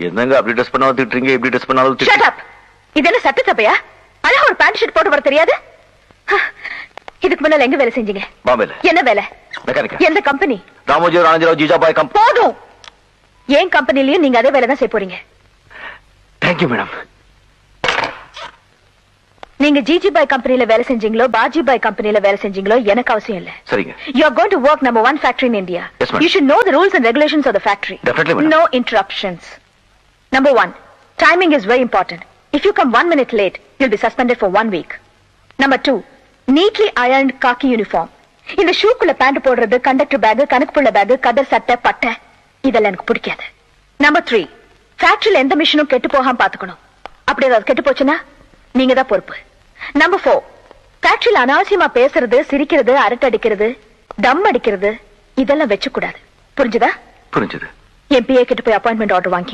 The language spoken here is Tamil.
என்னங்க அப்படி ட்ரெஸ் பண்ணாலும் திட்டுறீங்க, இப்படி ட்ரெஸ் பண்ணாலும் Shut up. இது என்ன சட்டசபையா? அழகா ஒரு பேண்ட் ஷர்ட் போட்டு வர தெரியாது? இதுக்கு முன்னால எங்க வேலை செஞ்சீங்க? பாம்பேல. என்ன வேலை? மெக்கானிக். எந்த கம்பெனி? ராமோஜி ராஜராவ் ஜிஜாபாய் கம்பெனி. போதும். ஏன் கம்பெனிலயும் நீங்க அதே வேலை தான் செய்ய போறீங்க. Thank you madam. நீங்க ஜிஜிபாய் கம்பெனில வேலை செஞ்சீங்களோ பாஜிபாய் கம்பெனில வேலை செஞ்சீங்களோ எனக்கு அவசியம் இல்ல. சரிங்க. You are going to work number 1 factory in India. Yes, madam. You should know the rules and regulations of the factory. Definitely, madam. No interruptions. Number 1, timing is very important. If you come 1 minute late, you'll be suspended for 1 week. Number 2, neatly ironed khaki uniform. இந்த ஷூக்குள்ள பேண்ட் போடுறது, கண்டக்டர் பேக், கணக்குப்புள்ள பேக், கதர் சட்டை, பட்டை இதெல்லாம் எனக்கு பிடிக்காது. Number 3, ஃபேக்டரியில எந்த மிஷினும் கெட்டு போகாம பாத்துக்கணும். அப்படி ஏதாவது கெட்டு போச்சுன்னா நீங்க தான் பொறுப்பு. Number 4, ஃபேக்டரியில அனாவசியமா பேசுறது, சிரிக்கிறது, அரட்டை அடிக்கிறது, தம் அடிக்கிறது இதெல்லாம் வெச்சு கூடாது. புரிஞ்சுதா? புரிஞ்சது. என் PA கிட்ட போய் அப்பாயின்மெண்ட் ஆர்டர் வாங்கி